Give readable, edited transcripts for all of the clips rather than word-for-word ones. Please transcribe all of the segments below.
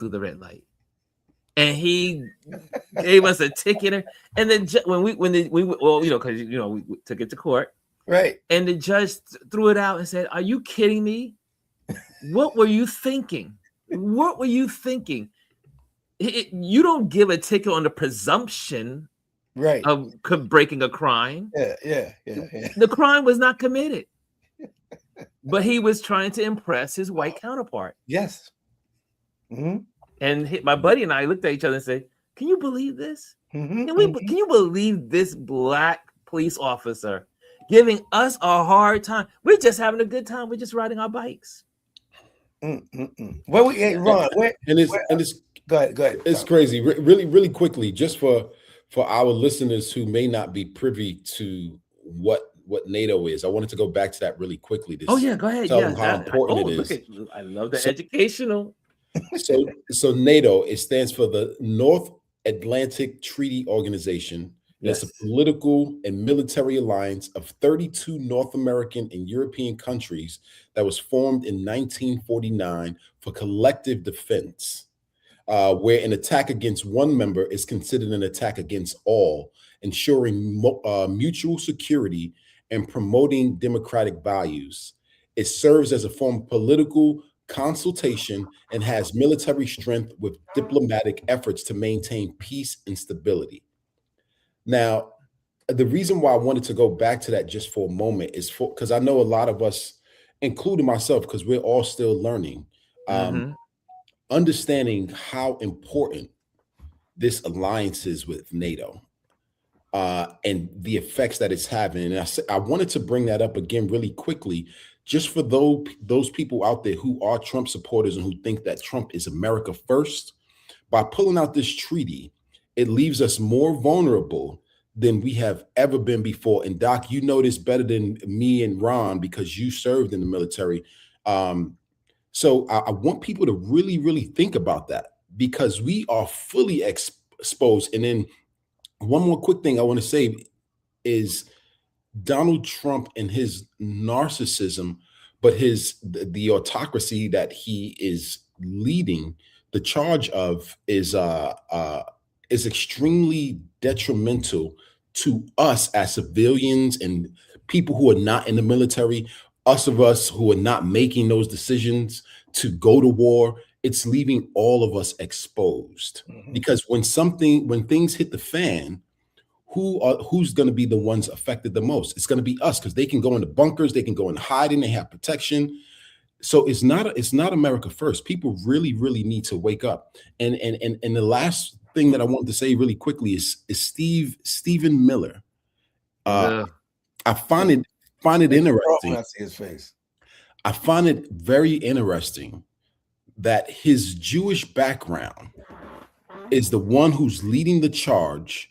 through the red light, and he gave us a ticket. And then we because we took it to court, right? And the judge threw it out and said, "Are you kidding me? What were you thinking? What were you thinking? You don't give a ticket on the presumption." Right. Of breaking a crime. Yeah. The crime was not committed, but he was trying to impress his white counterpart. Yes. Mm-hmm. And my buddy and I looked at each other and said, "Can you believe this? Mm-hmm. Can you believe this black police officer giving us a hard time? We're just having a good time. We're just riding our bikes." Where we Ron? It's go ahead. It's crazy. Really quickly, just for our listeners who may not be privy to what NATO is, I wanted to go back to that really quickly. Go ahead. Tell them how important it is. I love the educational. So NATO, it stands for the North Atlantic Treaty Organization. Yes. It's a political and military alliance of 32 North American and European countries that was formed in 1949 for collective defense, where an attack against one member is considered an attack against all, ensuring mutual security and promoting democratic values. It serves as a form of political consultation and has military strength with diplomatic efforts to maintain peace and stability. Now, the reason why I wanted to go back to that just for a moment is because I know a lot of us, including myself, because we're all still learning, understanding how important this alliance is with NATO and the effects that it's having. And I wanted to bring that up again really quickly, just for those people out there who are Trump supporters and who think that Trump is America first. By pulling out this treaty, it leaves us more vulnerable than we have ever been before. And Doc, you know this better than me and Ron because you served in the military. So I want people to really, really think about that because we are fully exposed. And then one more quick thing I want to say is Donald Trump and his narcissism, but the autocracy that he is leading the charge of is extremely detrimental to us as civilians and people who are not in the military, us who are not making those decisions to go to war. It's leaving all of us exposed because when things hit the fan, who's going to be the ones affected the most? It's going to be us because they can go into bunkers, they can go and hide, and they have protection. So it's not America first. People really, really need to wake up. And the last thing that I wanted to say really quickly is Stephen Miller. I find it interesting. I see his face. I find it very interesting that his Jewish background is the one who's leading the charge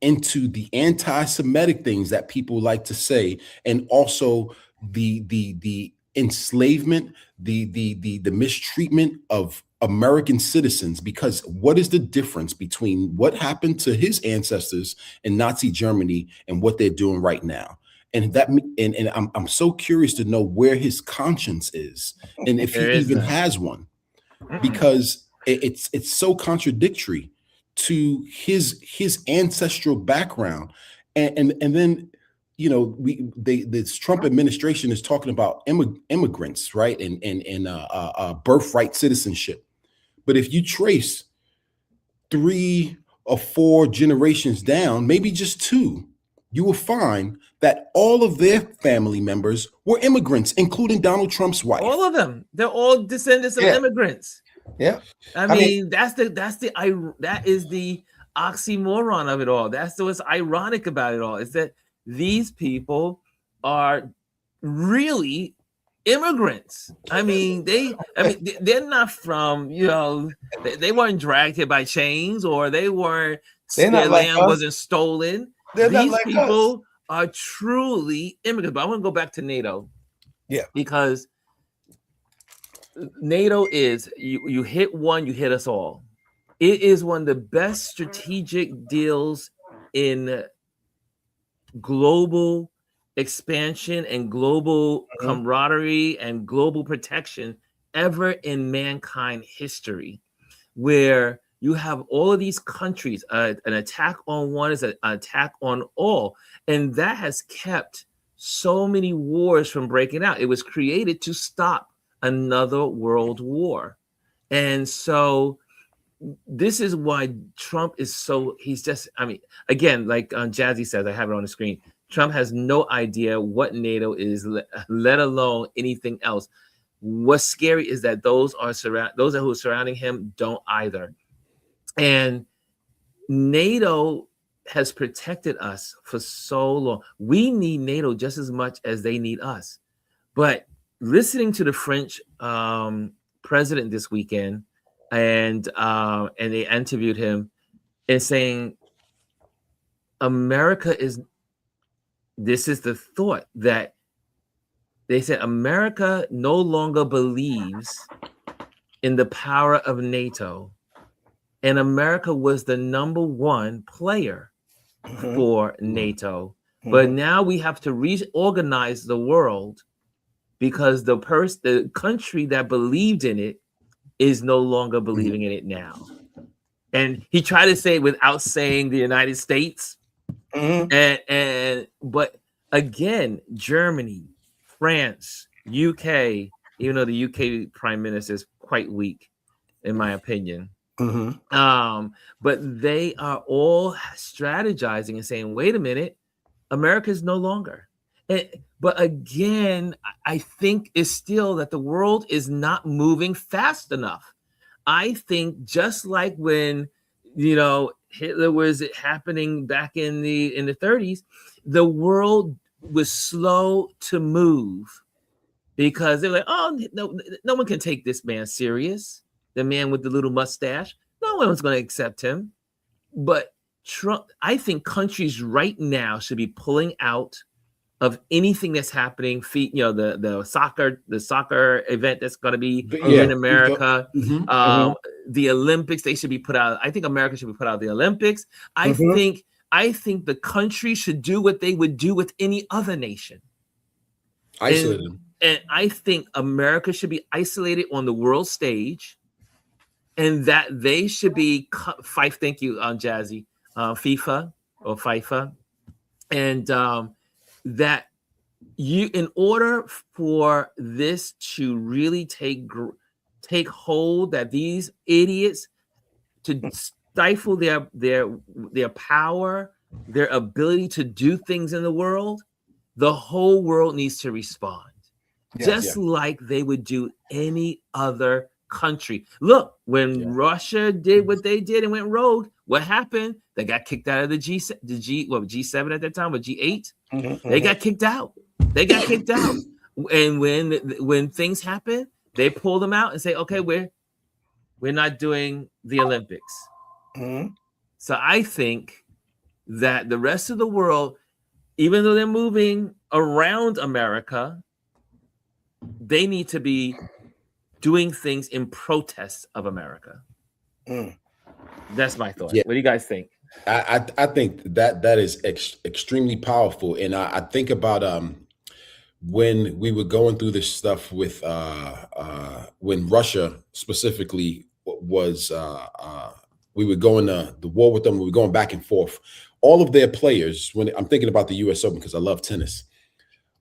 into the anti-Semitic things that people like to say, and also the enslavement, the mistreatment of American citizens. Because what is the difference between what happened to his ancestors in Nazi Germany and what they're doing right now? And I'm so curious to know where his conscience is, and if he even has one, because it's so contradictory to his ancestral background, and then this Trump administration is talking about immigrants, right, and birthright citizenship. But if you trace 3 or 4 generations down, maybe just 2, you will find that all of their family members were immigrants, including Donald Trump's wife. All of them. They're all descendants of immigrants. Yeah. I mean, that is the oxymoron of it all. That's what's ironic about it all, is that these people are really immigrants. I mean, they're not from, they weren't dragged here by chains, or their land wasn't stolen. These people are truly immigrants. But I want to go back to NATO. Yeah. Because NATO is, you hit one, you hit us all. It is one of the best strategic deals in global expansion and global camaraderie and global protection ever in mankind history. where you have all of these countries, an attack on one is an attack on all. And that has kept so many wars from breaking out. It was created to stop another world war. And so this is why Trump is so, he's just, I mean, again, like Jazzy says, I have it on the screen. Trump has no idea what NATO is, let alone anything else. What's scary is that those who are surrounding him don't either. And NATO has protected us for so long. We need NATO just as much as they need us. But listening to the French president this weekend, and they interviewed him and saying, this is the thought that they said America no longer believes in the power of NATO, and America was the number one player for NATO. But now we have to reorganize the world because the country that believed in it is no longer believing in it now. And he tried to say it without saying the United States. But again, Germany, France, UK, even though the UK prime minister is quite weak, in my opinion. But they are all strategizing and saying, wait a minute, America is no longer. But again, I think it's still that the world is not moving fast enough. I think just like when, Hitler was happening back in the 30s, the world was slow to move because they're like, oh, no one can take this man serious. The man with the little mustache, no one's going to accept him. But Trump, I think countries right now should be pulling out of anything that's happening. The soccer event that's going to be in America, the Olympics, they should be put out. I think America should be put out of the Olympics. I think the country should do what they would do with any other nation. Isolate them. And I think America should be isolated on the world stage, and that they should be thank you, Jazzy, FIFA or FIFA, and that in order for this to really take hold, that these idiots to stifle their power, their ability to do things in the world, the whole world needs to respond, like they would do any other country. Look, when Russia did what they did and went rogue, what happened? They got kicked out of the G7 at that time, or G8. They got kicked out. And when things happen, they pull them out and say, okay, we're not doing the Olympics. So I think that the rest of the world, even though they're moving around America, they need to be doing things in protest of America. That's my thought. What do you guys think? I think that is extremely powerful. And I think about when we were going through this stuff with when Russia specifically was we were going to the war with them, we were going back and forth. All of their players, when I'm thinking about the US Open, because I love tennis,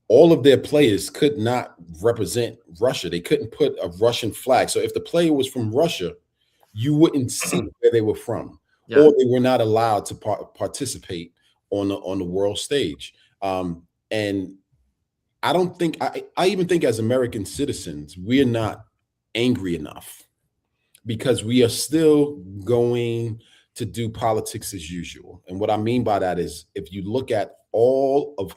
all of their players could not represent Russia. They couldn't put a Russian flag. So if the player was from Russia, you wouldn't see where they were from, or they were not allowed to participate on the world stage. And I don't think, I even think as American citizens, we're not angry enough because we are still going to do politics as usual. And what I mean by that is, if you look at all of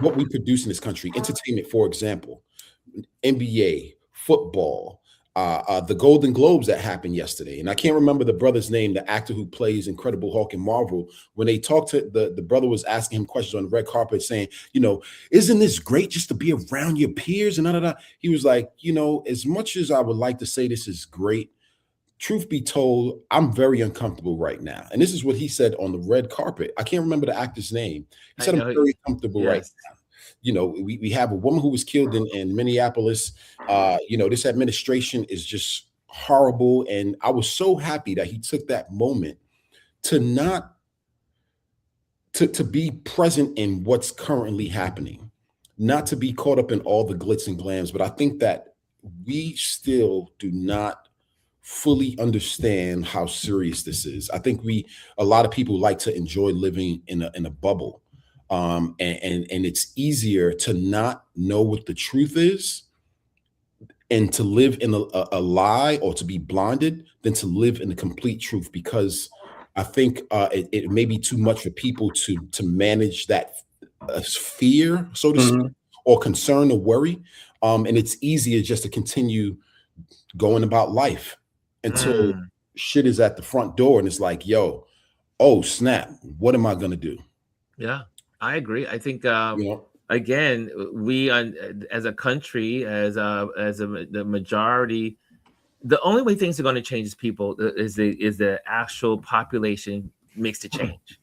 what we produce in this country, entertainment, for example, NBA, football, the Golden Globes that happened yesterday. And I can't remember the brother's name, the actor who plays Incredible Hulk in Marvel. When they talked to the brother was asking him questions on the red carpet saying, isn't this great just to be around your peers? And he was like, as much as I would like to say this is great, truth be told, I'm very uncomfortable right now. And this is what he said on the red carpet. I can't remember the actor's name. He said, I'm very comfortable right now. We have a woman who was killed in Minneapolis. This administration is just horrible. And I was so happy that he took that moment to not to be present in what's currently happening, not to be caught up in all the glitz and glams. But I think that we still do not fully understand how serious this is. I think a lot of people like to enjoy living in a bubble. And it's easier to not know what the truth is and to live in a lie, or to be blinded, than to live in the complete truth, because I think it may be too much for people to manage that fear, so to speak, or concern or worry. And it's easier just to continue going about life until shit is at the front door and it's like, yo, oh snap, what am I gonna do? Yeah, I agree. I think You know? again, we as a country, the majority, the only way things are going to change is people is the actual population makes the change.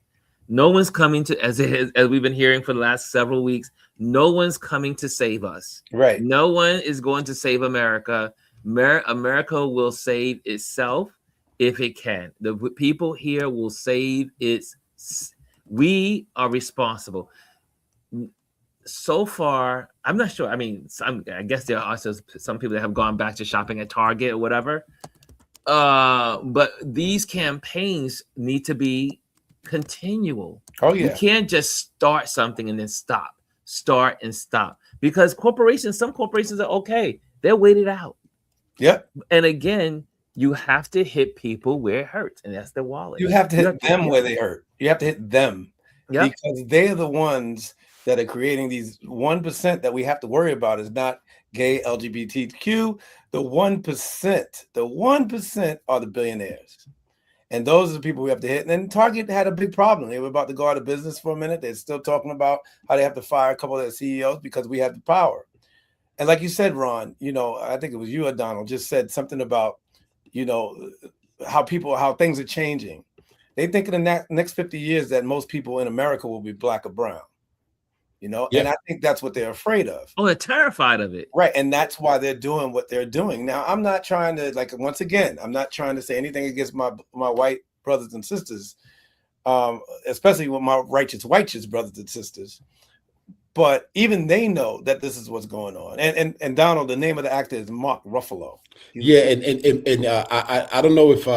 No one's coming to, as we've been hearing for the last several weeks, no one's coming to save us. Right. No one is going to save America. America will save itself if it can. The people here will save its. We are responsible. So far, I'm not sure. I mean, I guess there are also some people that have gone back to shopping at Target or whatever. But these campaigns need to be continual. Oh yeah. You can't just start something and then start and stop, because some corporations are okay. They're waited out. Yep. And again, you have to hit people where it hurts, and that's their wallet. You have to hit them where they hurt. You have to hit them, because they are the ones that are creating these 1% that we have to worry about. Is not gay, LGBTQ. The 1% are the billionaires. And those are the people we have to hit. And then Target had a big problem. They were about to go out of business for a minute. They're still talking about how they have to fire a couple of their CEOs because we have the power. And like you said, Ron, I think it was you or Donald just said something about, how things are changing. They think in the next 50 years that most people in America will be black or brown. And I think that's what they're afraid of. Oh, they're terrified of it. Right. And that's why they're doing what they're doing. Now, I'm not trying to, once again, I'm not trying to say anything against my white brothers and sisters, especially with my righteous brothers and sisters. But even they know that this is what's going on. And Donald, the name of the actor is Mark Ruffalo. I don't know if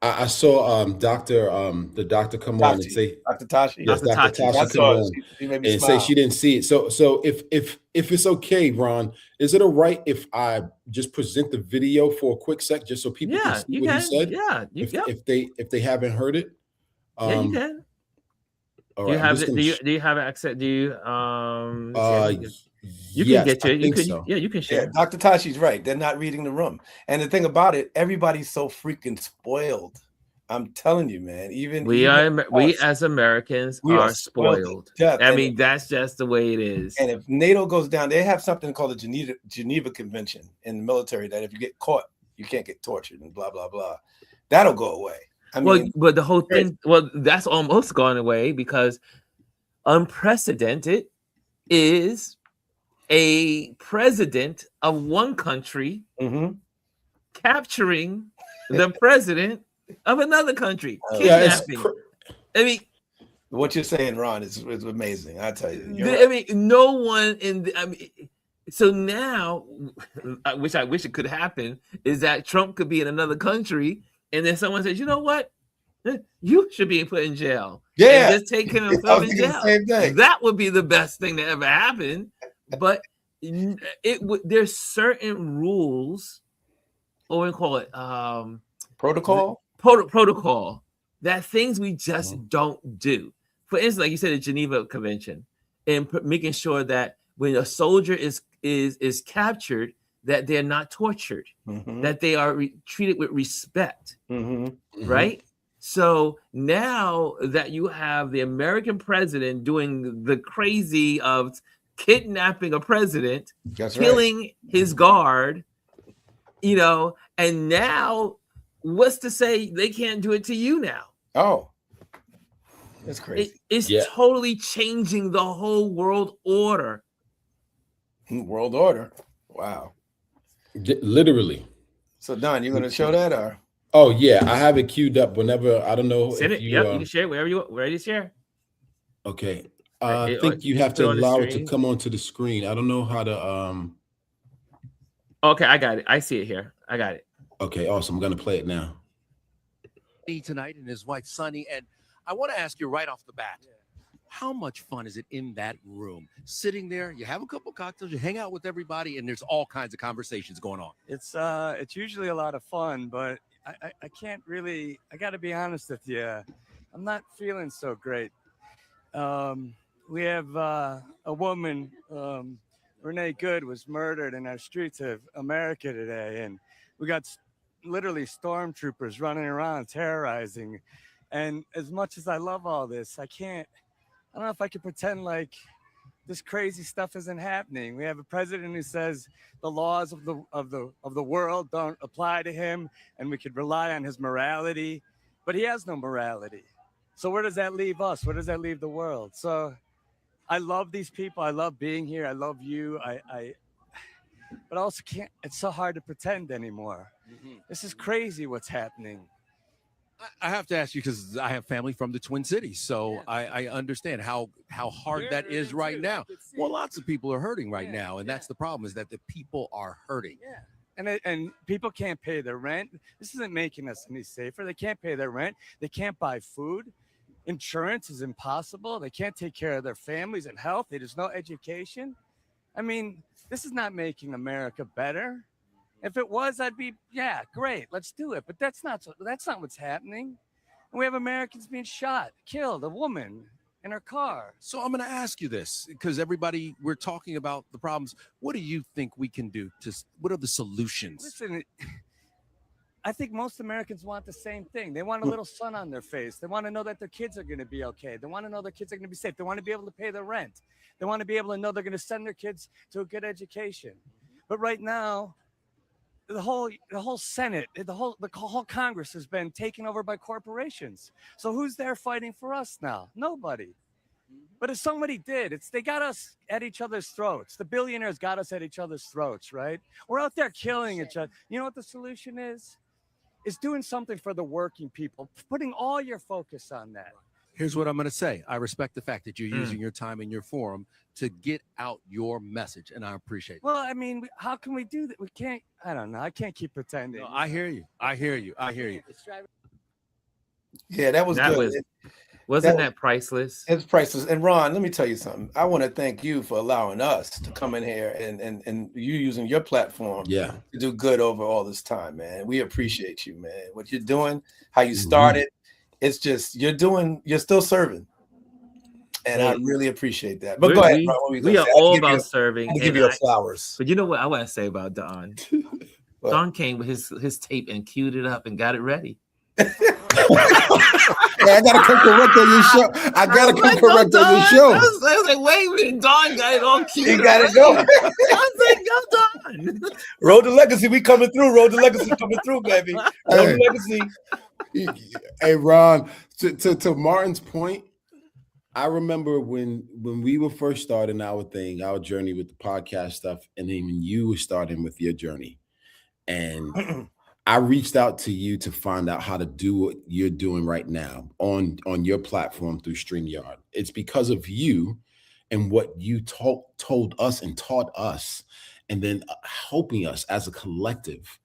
I saw the doctor come on and say Dr. Tashi. Yes, Dr. Tashi come on and say she didn't see it. So if it's okay, Ron, is it all right if I just present the video for a quick sec, just so people can see what he said? Yeah, if they haven't heard it. Yeah, you can. All do you right, have it? Do you have access? Do you you yes, can get to it. You can so. Yeah, you can share. Yeah, Dr. Tashi's right. They're not reading the room. And the thing about it, everybody's so freaking spoiled. I'm telling you, man. We as Americans are spoiled. I mean, that's just the way it is. And if NATO goes down, they have something called the Geneva Convention in the military that if you get caught, you can't get tortured and blah blah blah. That'll go away. But the whole thing, that's almost gone away, because unprecedented is a president of one country capturing the president of another country. Kidnapping. I mean, what you're saying, Ron, is amazing. I tell you. I mean, no one so now, which I wish it could happen, is that Trump could be in another country, and then someone says, you know what? You should be put in jail. Yeah. And just take him and put him in jail. That would be the best thing that ever happened. But there's certain rules, or we call it protocol. Protocol, that things we just don't do. For instance, like you said, the Geneva Convention, and making sure that when a soldier is captured, that they're not tortured, that they are treated with respect, right? So now that you have the American president doing the crazy of kidnapping a president, killing his guard, and now what's to say they can't do it to you now? Oh, that's crazy. It's totally changing the whole world order. World order. Wow. Literally. So Don, you're gonna show that or? Oh yeah, I have it queued up whenever. I don't know Send if it. you. Yep, you can share it wherever you want. Ready to share? Okay. Right, I think you have put it to on the allow it to screen. come onto the screen. I don't know how to. Okay, I got it. I see it here. I got it. Okay, awesome. I'm gonna play it now. Tonight and his wife Sunny, and I want to ask you right off the bat, how much fun is it in that room, sitting there? You have a couple cocktails, you hang out with everybody, and there's all kinds of conversations going on. It's usually a lot of fun, but I can't really. I got to be honest with you. I'm not feeling so great. We have a woman, Renee Good, was murdered in our streets of America today, and we got literally stormtroopers running around terrorizing. And as much as I love all this, I don't know if I can pretend like this crazy stuff isn't happening. We have a president who says the laws of the world don't apply to him, and we could rely on his morality, but he has no morality. So where does that leave us? Where does that leave the world? So I love these people. I love being here. I love you. But I also can't. It's so hard to pretend anymore. Mm-hmm. This is crazy what's happening. I have to ask you because I have family from the Twin Cities, so I understand how hard that is right now. Well, lots of people are hurting right now, and that's the problem, is that the people are hurting. Yeah. And people can't pay their rent. This isn't making us any safer. They can't pay their rent. They can't buy food. Insurance is impossible. They can't take care of their families and health. There's no education. I mean, this is not making America better. If it was, I'd be, yeah, great, let's do it. But that's not what's happening. And we have Americans being shot, killed, a woman in her car. So I'm going to ask you this, because we're talking about the problems. What do you think we can do what are the solutions? Listen, I think most Americans want the same thing. They want a little sun on their face. They want to know that their kids are going to be okay. They want to know their kids are going to be safe. They want to be able to pay their rent. They want to be able to know they're going to send their kids to a good education. But right now, the whole Senate, the whole Congress has been taken over by corporations. So who's there fighting for us now? Nobody. But if somebody did, they got us at each other's throats. The billionaires got us at each other's throats, right? We're out there killing each other. You know what the solution is? Is doing something for the working people, putting all your focus on that. Here's what I'm going to say. I respect the fact that you're using your time in your forum to get out your message, and I appreciate it. Well, I mean, how can we do that? We can't, I don't know. I can't keep pretending. No, I hear you. I hear you. Yeah, that was good. Wasn't that priceless? It's priceless. And Ron, let me tell you something. I want to thank you for allowing us to come in here and you using your platform to do good over all this time, man. We appreciate you, man. What you're doing, how you started. It's just you're still serving. And I really appreciate that. But go ahead, Ron. We are all about serving. I give you flowers. But you know what I want to say about Don? Don came with his tape and queued it up and got it ready. I gotta come correct on your show. I gotta come correct on your show. I was like, wait a minute, Don got it all queued. He got it going. I was like, I'm done. Road to Legacy, we coming through. Road to Legacy coming through, baby. Road to Legacy. Hey, Ron, to Martin's point, I remember when we were first starting our journey with the podcast stuff, and then when you were starting with your journey, and I reached out to you to find out how to do what you're doing right now on your platform through StreamYard. It's because of you and what you told us and taught us, and then helping us as a collective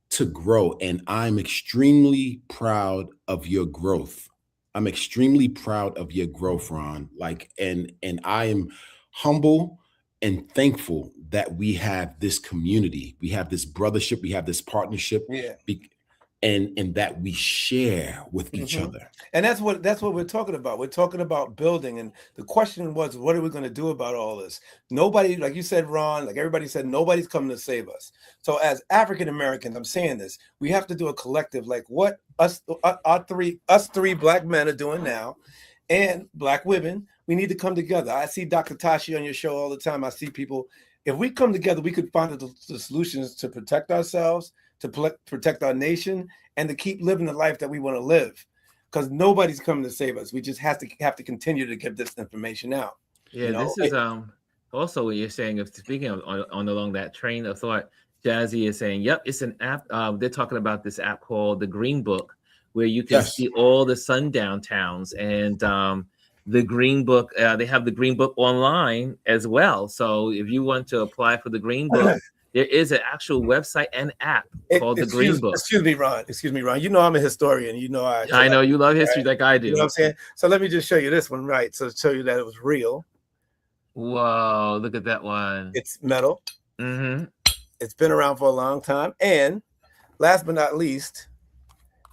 to grow. And I'm extremely proud of your growth. I'm extremely proud of your growth, Ron. And I am humble and thankful that we have this community, we have this brothership, we have this partnership, and that we share with each other. And that's what we're talking about. We're talking about building. And the question was, what are we going to do about all this? Nobody, like you said, Ron, like everybody said, nobody's coming to save us. So as African Americans, I'm saying this, we have to do a collective, like what us three Black men are doing now, and Black women. We need to come together. I see Dr. Tashi on your show all the time. I see people. If we come together, we could find the solutions to protect ourselves, to protect our nation, and to keep living the life that we want to live. Because nobody's coming to save us. We just have to continue to get this information out. Yeah, this is also what you're saying. Of speaking of along that train of thought, Jazzy is saying, "Yep, it's an app." They're talking about this app called the Green Book, where you can Yes. see all the sundown towns, and the Green Book. They have the Green Book online as well. So if you want to apply for the Green Book, there is an actual website and app called the Green Book. Excuse me, Ron. Excuse me, Ron. You know I'm a historian. You know I know you love history, right? like I do. You know what I'm saying? So let me just show you this one, right? So to show you that it was real. Whoa! Look at that one. It's metal. Mm-hmm. It's been around for a long time. And last but not least,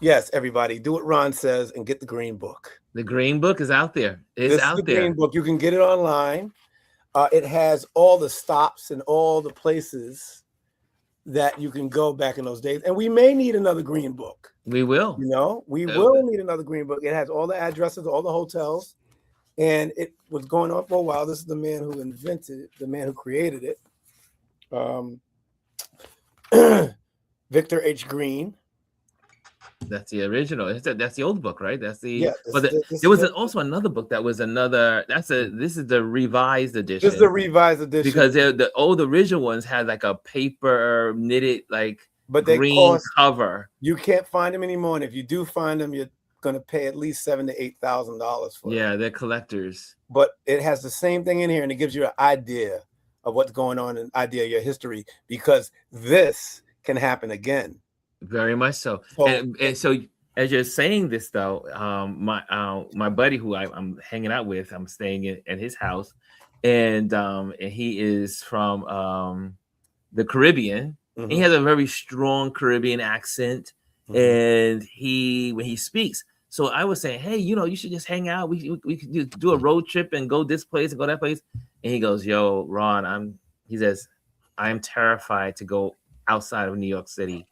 yes, everybody, do what Ron says and get the Green Book. The Green Book is out there. It's This is out the there. Green Book. You can get it online. It has all the stops and all the places that you can go back in those days. And we may need another Green Book. We will. You know, we will need another Green Book. It has all the addresses, all the hotels, and it was going on for a while. This is the man who invented it, the man who created it. Victor H. Green. That's the original. That's the old book, right? That's the. Yeah. There was also another book that was another. This is the revised edition. This is the revised edition because the old original ones had like a paper knitted but they green cover. You can't find them anymore, and if you do find them, you're going to pay at least $7,000 to $8,000 for them. Yeah, they're collectors. But it has the same thing in here, and it gives you an idea of what's going on, an idea of your history, because this can happen again. Very much so. And so as you're saying this, though, my buddy who I'm hanging out with, I'm staying at his house, and he is from the Caribbean. Mm-hmm. He has a very strong Caribbean accent, and when he speaks. So I was saying, hey, you should just hang out. We could do a road trip and go this place and go that place. And he goes, yo, Ron, he says, I'm terrified to go outside of New York City.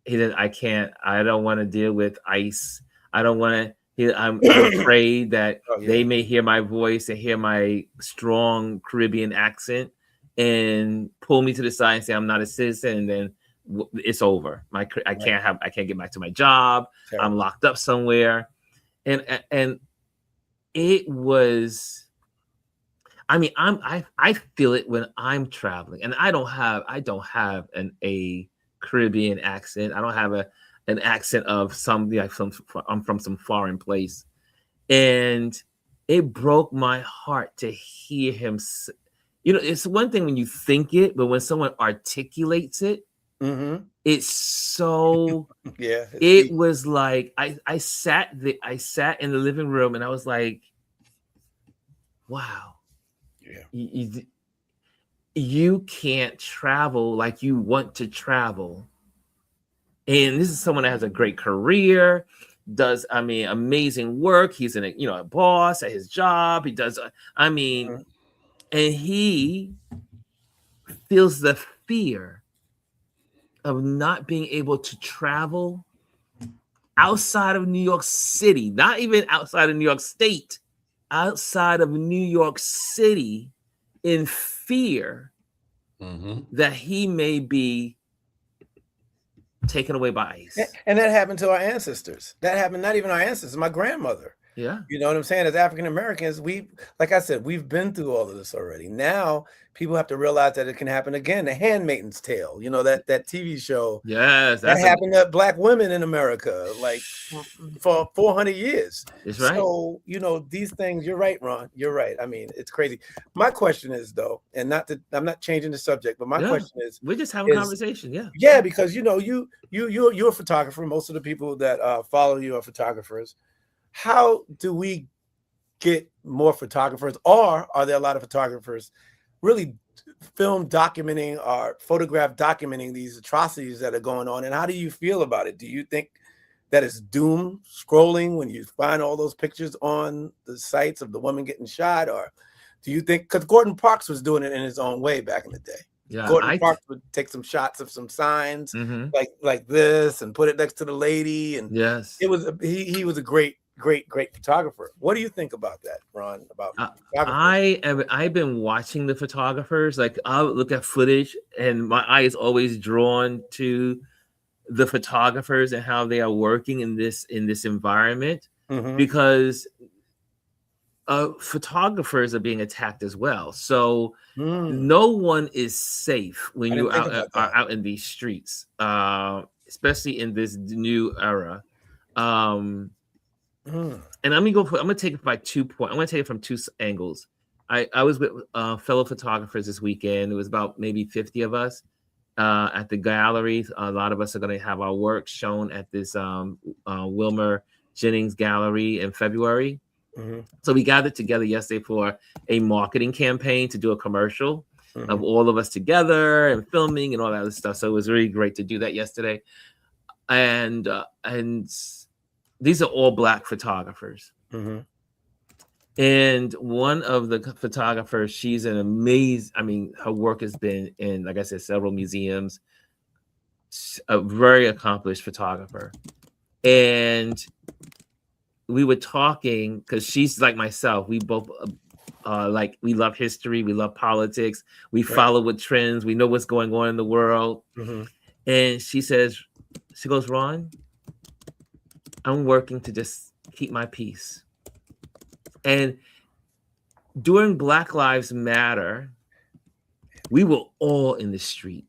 He said, I don't want to deal with ICE. I don't want to, I'm afraid that they may hear my voice and hear my strong Caribbean accent and pull me to the side and say I'm not a citizen, and then it's over. I can't get back to my job. Terrible. I'm locked up somewhere. And it was, I mean, I feel it when I'm traveling, and I don't have a Caribbean accent. I don't have an accent of I'm from some foreign place. And it broke my heart to hear him. It's one thing when you think it, but when someone articulates it, it's so it was like I sat in the living room and I was like, wow, you can't travel like you want to travel. And this is someone that has a great career, does amazing work. He's a boss at his job. He does and he feels the fear of not being able to travel outside of New York City, not even outside of New York State, outside of New York City, in fear that he may be taken away by ICE. And that happened to our ancestors. That happened, not even our ancestors, my grandmother. Yeah. You know what I'm saying? As African Americans, like I said, we've been through all of this already. Now people have to realize that it can happen again. The Handmaid's Tale, that TV show. Yes. That happened to Black women in America, like for 400 years. That's right. So, these things, you're right, Ron. You're right. I mean, it's crazy. My question is, though, and I'm not changing the subject, but my question is, we're just having a conversation. Yeah. Yeah, because you're a photographer. Most of the people that follow you are photographers. How do we get more photographers, or are there a lot of photographers really documenting or photograph documenting these atrocities that are going on? And how do you feel about it? Do you think that it's doom scrolling when you find all those pictures on the sites of the woman getting shot? Or do you think, because Gordon Parks was doing it in his own way back in the day? Yeah, Gordon Parks would take some shots of some signs like this and put it next to the lady. And yes, it was he was a great photographer. What do you think about that, Ron? About I've been watching the photographers. Like, I'll look at footage and my eye is always drawn to the photographers and how they are working in this environment, because photographers are being attacked as well. So Mm. no one is safe when I you didn't think are about that. out in these streets, especially in this new era. Mm. And I'm gonna take it by 2 points. I'm gonna take it from two angles. I was with fellow photographers this weekend. It was about maybe 50 of us at the gallery. A lot of us are going to have our work shown at this Wilmer Jennings gallery in February. Mm-hmm. So we gathered together yesterday for a marketing campaign to do a commercial of all of us together and filming and all that other stuff. So it was really great to do that yesterday. And these are all Black photographers. Mm-hmm. And one of the photographers, she's an amazing, I mean, her work has been in, like I said, several museums, a very accomplished photographer. And we were talking because she's like myself. We both like, we love history, we love politics, we follow with trends, we know what's going on in the world. And she goes, Ron, I'm working to just keep my peace. And during Black Lives Matter, we were all in the street.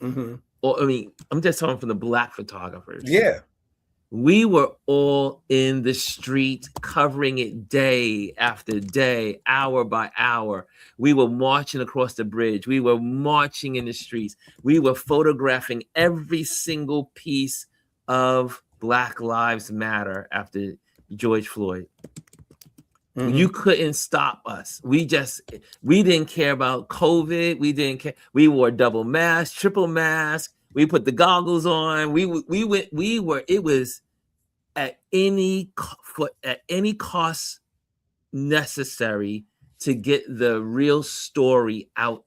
Or, I mean, I'm just talking from the Black photographers. Yeah. We were all in the street covering it day after day, hour by hour. We were marching across the bridge. We were marching in the streets. We were photographing every single piece of Black Lives Matter after George Floyd. You couldn't stop us. We didn't care about COVID. We didn't care. We wore double mask, triple mask. We put the goggles on. It was at any cost necessary to get the real story out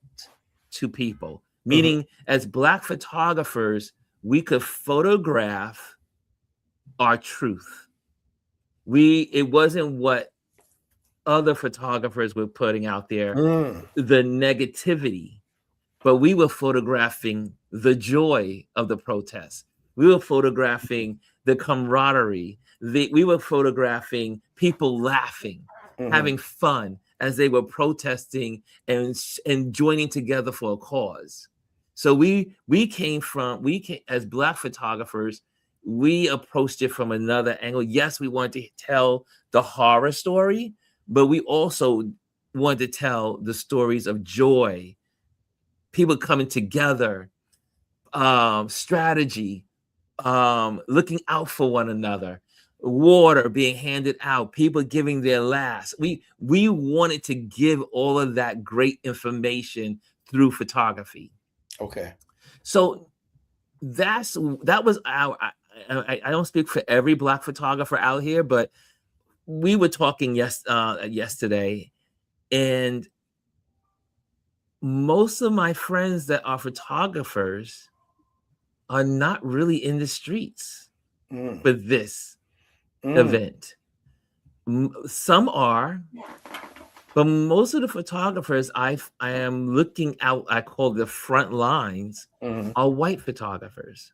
to people. Meaning, as Black photographers, we could photograph our truth. It wasn't what other photographers were putting out there, the negativity, but we were photographing the joy of the protest. We were photographing the camaraderie. We were photographing people laughing, having fun as they were protesting and joining together for a cause. So we came as Black photographers, we approached it from another angle. Yes, we wanted to tell the horror story, but we also wanted to tell the stories of joy, people coming together, strategy, looking out for one another, water being handed out, people giving their last. We wanted to give all of that great information through photography. Okay. So that was I don't speak for every Black photographer out here, but we were talking yesterday, and most of my friends that are photographers are not really in the streets for this event. Some are, but most of the photographers I am looking out, I call the front lines, are white photographers.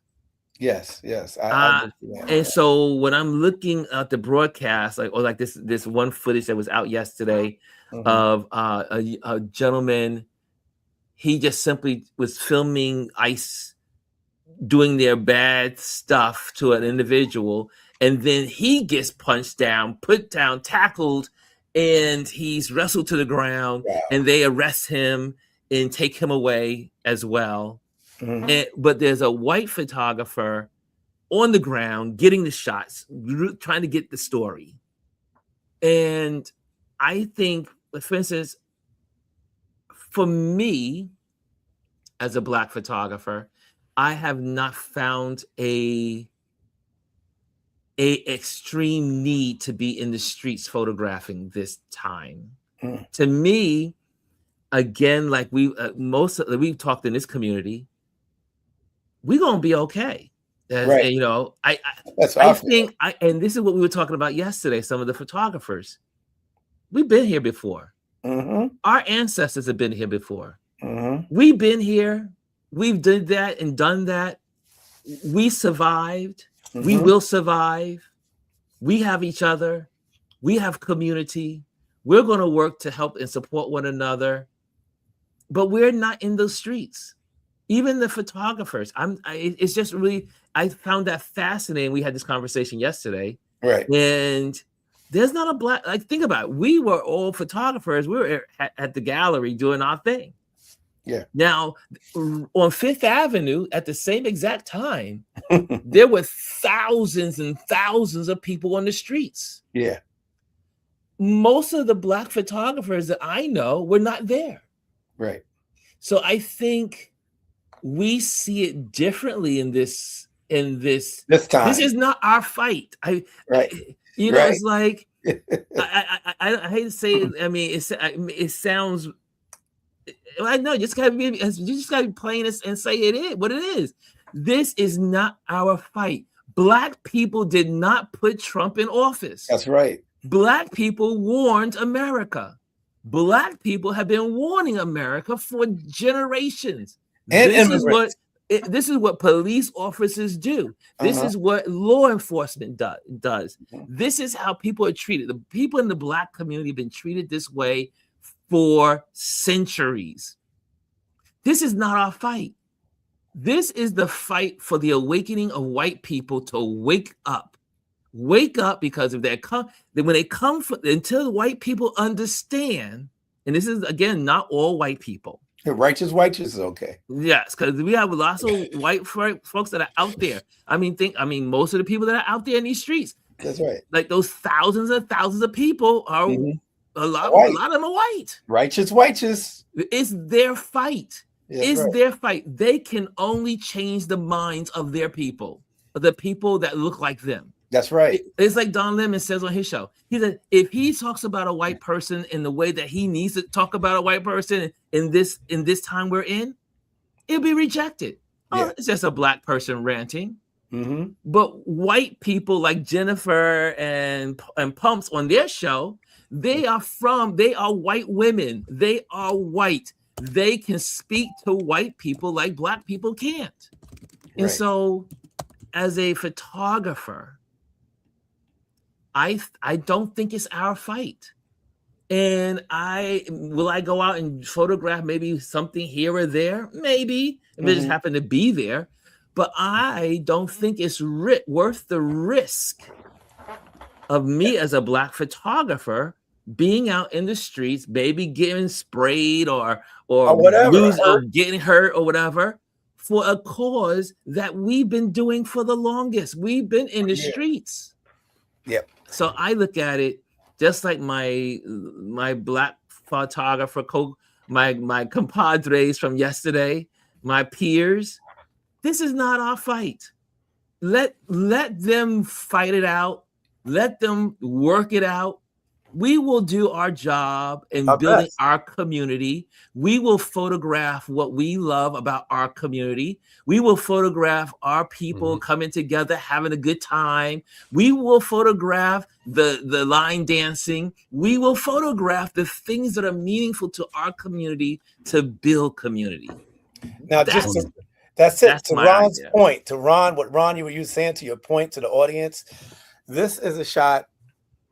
Yes. And so when I'm looking at the broadcast, like this one footage that was out yesterday of a gentleman, he just simply was filming ICE doing their bad stuff to an individual, and then he gets punched down, put down, tackled, and he's wrestled to the ground, and they arrest him and take him away as well. But there's a white photographer on the ground getting the shots, trying to get the story. And I think, for instance, for me as a Black photographer, I have not found a extreme need to be in the streets photographing this time. To me, again, like we've talked in this community, we're gonna be okay. Right. You know, I think and this is what we were talking about yesterday. Some of the photographers, we've been here before. Our ancestors have been here before. We've been here. We've did that and done that. We survived. We will survive. We have each other. We have community. We're going to work to help and support one another, but we're not in those streets. Even the photographers, it's just really, I found that fascinating. We had this conversation yesterday, Right. and there's not a black, like, think about it. We were all photographers. We were at the gallery doing our thing. Yeah. Now, on Fifth Avenue, at the same exact time, there were thousands and thousands of people on the streets. Yeah. Most of the black photographers that I know were not there. Right. So I think we see it differently in this time. This is not our fight. Right. It's like I hate to say it. I mean, it sounds. I know you just gotta be plain and say it is what it is. This is not our fight. Black people did not put Trump in office. That's right. Black people warned America. Black people have been warning America for generations. And this is what police officers do. This is what law enforcement does. This is how people are treated. The people in the black community have been treated this way for centuries. This is not our fight. This is the fight for the awakening of white people to wake up. Wake up, because if until white people understand, and this is again not all white people. Righteous is okay. Yes, because we have lots of white folks that are out there. I mean, most of the people that are out there in these streets. That's right. Like those thousands and thousands of people are a lot of them are white. Righteous. It's their fight. Their fight. They can only change the minds of their people, the people that look like them. That's right. It's like Don Lemon says on his show. He said, if he talks about a white person in the way that he needs to talk about a white person in this time we're in, it'll be rejected. Oh, it's just a black person ranting. But white people like Jennifer and Pumps on their show, they are white women. They are white. They can speak to white people like black people can't. And so, as a photographer, I don't think it's our fight. And will I go out and photograph maybe something here or there? Maybe, if it just happened to be there. But I don't think it's worth the risk of me as a black photographer being out in the streets, maybe getting sprayed or getting hurt or whatever, for a cause that we've been doing for the longest. We've been in the streets. Yep. So I look at it just like my black photographer, my compadres from yesterday, my peers. This is not our fight. Let them fight it out. Let them work it out. We will do our job in building our community. We will photograph what we love about our community. We will photograph our people coming together, having a good time. We will photograph the line dancing. We will photograph the things that are meaningful to our community to build community. Now, that's it. To Ron's point, what Ron, you were saying to your point to the audience, this is a shot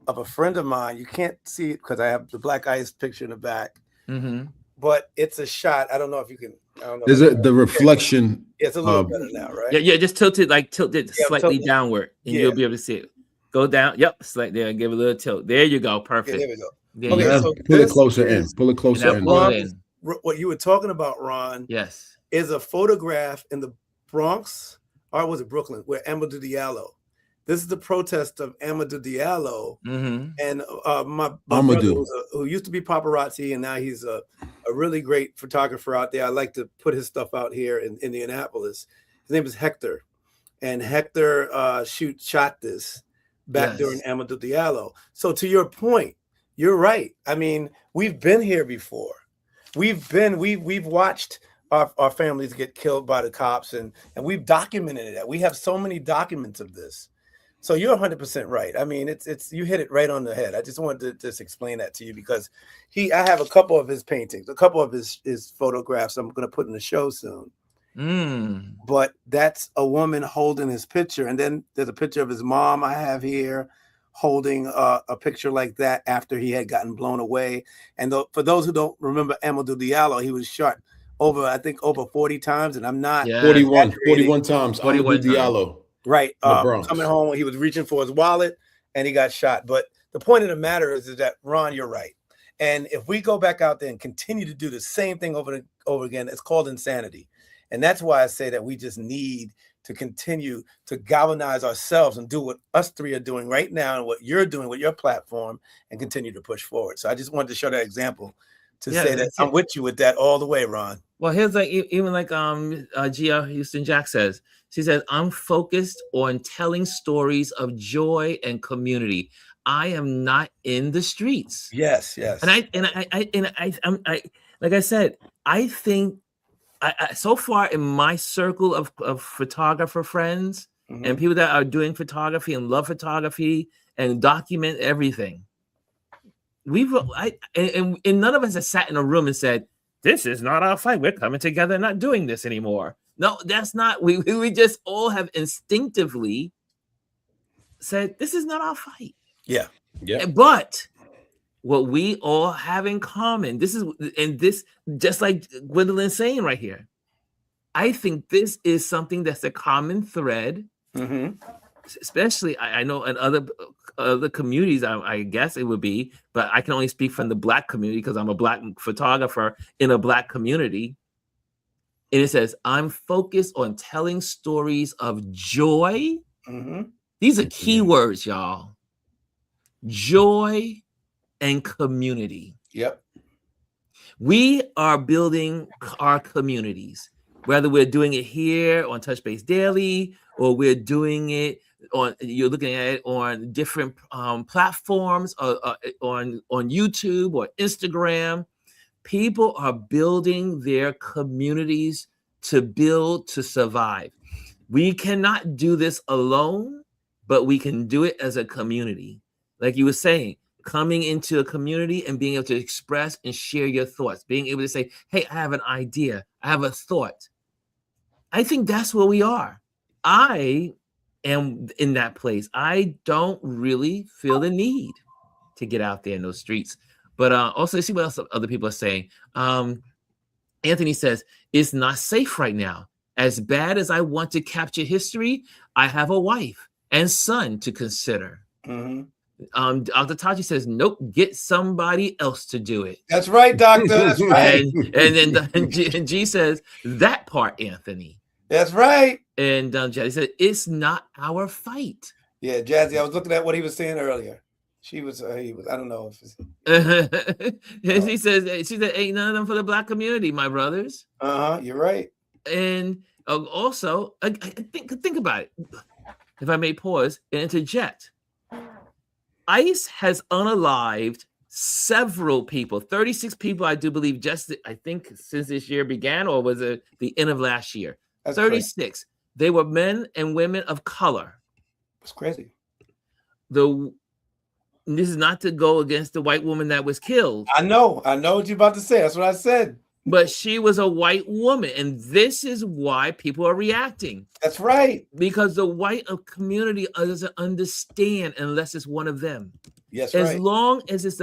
of a friend of mine. You can't see it because I have the black ice picture in the back, but it's a shot. I don't know if you can. I don't know. Is it the reflection? It's a little better now, right? Yeah. Just tilt it slightly downward, and you'll be able to see it. Go down. Yep, slight there. Give it a little tilt. There you go. Perfect. Yeah, there we go. There so pull it closer in. Pull it closer in. What you were talking about, Ron? Yes. Is a photograph in the Bronx, or was it Brooklyn, where Amadou Diallo. This is the protest of Amadou Diallo, and my brother, who used to be paparazzi, and now he's a really great photographer out there. I like to put his stuff out here in Indianapolis. His name is Hector, and Hector shot this back during Amadou Diallo. So to your point, you're right. I mean, we've been here before. We've watched our families get killed by the cops, and we've documented it. We have so many documents of this. So you're 100% right. I mean, it's you hit it right on the head. I just wanted to just explain that to you because I have a couple of his paintings, a couple of his photographs I'm going to put in the show soon. But that's a woman holding his picture. And then there's a picture of his mom I have here holding a picture like that after he had gotten blown away. And for those who don't remember Amadou Diallo, he was shot I think over 40 times, and I'm not 41 times. 41 Amadou Diallo. Right. In the Bronx. Coming home, he was reaching for his wallet and he got shot. But the point of the matter is that, Ron, you're right. And if we go back out there and continue to do the same thing over and over again, it's called insanity. And that's why I say that we just need to continue to galvanize ourselves and do what us three are doing right now and what you're doing with your platform and continue to push forward. So I just wanted to show that example to say that I'm with you with that all the way, Ron. Well, here's like even like Gia Houston Jack says. She says, "I'm focused on telling stories of joy and community. I am not in the streets." Yes. And I like I said, I think I so far in my circle of photographer friends and people that are doing photography and love photography and document everything, and none of us have sat in a room and said, "This is not our fight. We're coming together and not doing this anymore." No, that's not. We just all have instinctively said, "This is not our fight." Yeah. But what we all have in common, this just like Gwendolyn's saying right here, I think this is something that's a common thread. Especially, I know in other communities, I guess it would be, but I can only speak from the Black community because I'm a Black photographer in a Black community. And it says, "I'm focused on telling stories of joy." These are key words, y'all. Joy and community. Yep. We are building our communities, whether we're doing it here on Touch Base Daily or we're doing it you're looking at it on different platforms on YouTube or Instagram. People are building their communities to build, to survive. We cannot do this alone, but we can do it as a community. Like you were saying, coming into a community and being able to express and share your thoughts, being able to say, "Hey, I have an idea. I have a thought." I think that's where we are. I am in that place. I don't really feel the need to get out there in those streets. But also, see what else other people are saying. Anthony says, "It's not safe right now. As bad as I want to capture history, I have a wife and son to consider." Dr. Taji says, "Nope, get somebody else to do it." That's right, doctor. That's right. And G says, "That part, Anthony." That's right. And Jazzy said, "It's not our fight." Yeah, Jazzy, I was looking at what he was saying earlier. He was, I don't know if it's... She said, "Ain't none of them for the Black community, my brothers." You're right. And also, I think about it. If I may pause and interject, ICE has unalived several people, 36 people, I do believe, I think since this year began, or was it the end of last year? That's 36. Crazy. They were men and women of color. It's crazy. This is not to go against the white woman that was killed. I know what you're about to say. That's what I said. But she was a white woman, and this is why people are reacting. That's right. Because the white community doesn't understand unless it's one of them. Yes, as long as it's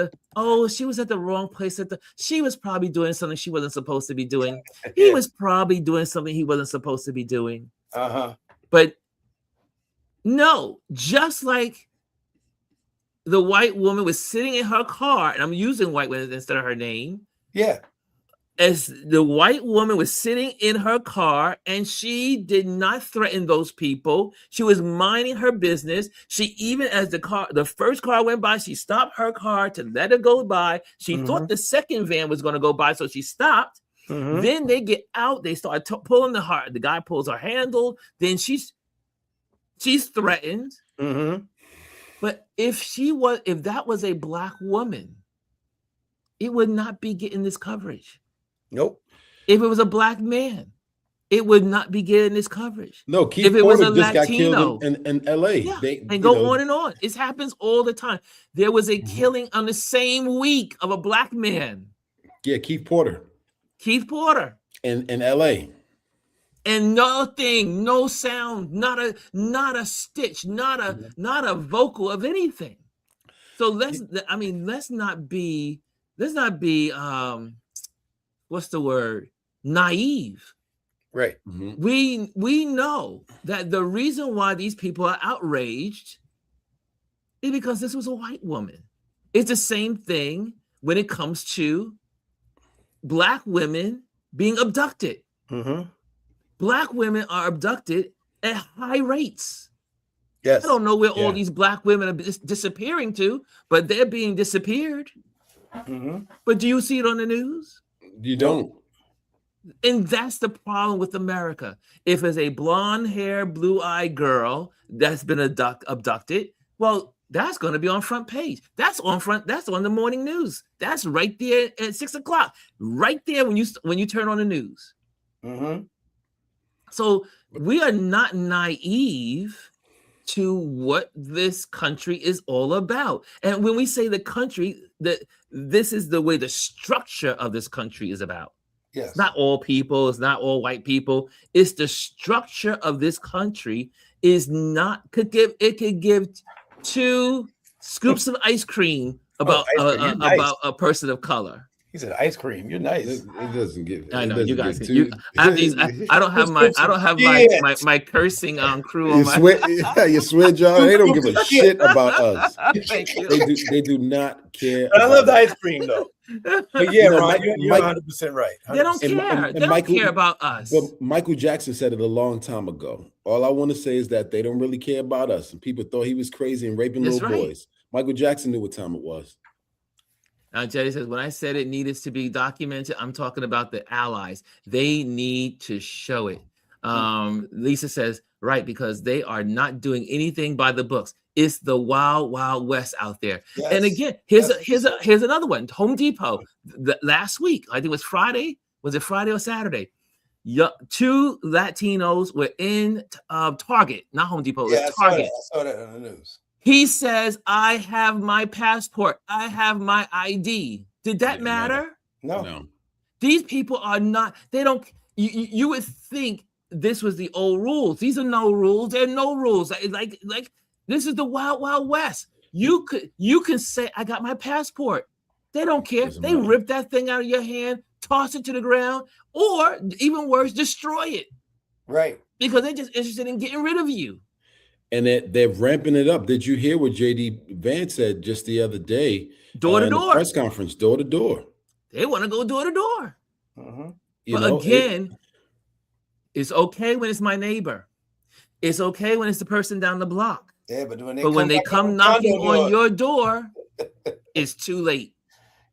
she was at the wrong place she was probably doing something she wasn't supposed to be doing. He was probably doing something he wasn't supposed to be doing. But no, just like the white woman was sitting in her car, and I'm using white women instead of her name. Yeah. As the white woman was sitting in her car, and she did not threaten those people. She was minding her business. She, even as the first car went by, she stopped her car to let it go by. She thought the second van was going to go by, so she stopped. Then they get out. They start pulling the guy pulls her handle. Then she's threatened. But if that was a Black woman, it would not be getting this coverage. Nope. If it was a Black man, it would not be getting this coverage. No, Keith if it Porter was a just Latino, got killed in LA. Yeah, and go on and on. It happens all the time. There was a killing on the same week of a Black man. Yeah, Keith Porter. In LA. And no sound, not a stitch, not a vocal of anything. So let's not be what's the word? Naive. Right. Mhm. We know that the reason why these people are outraged is because this was a white woman. It's the same thing when it comes to Black women being abducted. Mm-hmm. Black women are abducted at high rates. Yes. I don't know where all Yeah. these Black women are disappearing to, but they're being disappeared. Mm-hmm. But do you see it on the news? You don't. And that's the problem with America. If it's a blonde hair, blue-eyed girl that's been abducted, well, that's going to be on front page. That's on the morning news. That's right there at 6:00, right there when you turn on the news. Mm-hmm. So we are not naive to what this country is all about. And when we say the country, that this is the way the structure of this country is about. Yes. It's not all people, it's not all white people. It's the structure of this country could give 2 scoops of ice cream about ice cream. You're nice. about a person of color. He said ice cream. You're nice. It doesn't get. I know it you doesn't guys. get too- I don't have my cursing crew on You my. swear, you swear, John. They don't give a shit about us. Thank you. They do not care. But I love the about ice cream though. But yeah, You know, Ron, you're Mike- 100% right. They don't 100%. care. and They don't Michael- care about us. Well, Michael Jackson said it a long time ago. All I want to say is that they don't really care about us. And people thought he was crazy and raping That's little right. boys. Michael Jackson knew what time it was. Jerry says, when I said it needed to be documented, I'm talking about the allies. They need to show it. Lisa says, right, because they are not doing anything by the books. It's the wild, wild west out there. Yes. And again, here's another one. Home Depot. Last week, I think it was Friday. Was it Friday or Saturday? 2 Latinos were in Target, not Home Depot. Yeah, It's Target. I saw that on the news. He says, I have my passport. I have my ID. Did that Didn't matter? No. These people are not, they don't, you would think this was the old rules. These are no rules. There are no rules. Like this is the wild, wild west. You can say, I got my passport. They don't care. Doesn't They matter. rip that thing out of your hand, toss it to the ground, or even worse, destroy it. Right. Because they're just interested in getting rid of you. And they're ramping it up. Did you hear what JD Vance said just the other day? Door to in the door. press conference, door to door. They want to go door to door. Mm-hmm. But again, it's okay when it's my neighbor. It's okay when it's the person down the block. Yeah, but when they come knocking on your door, it's too late.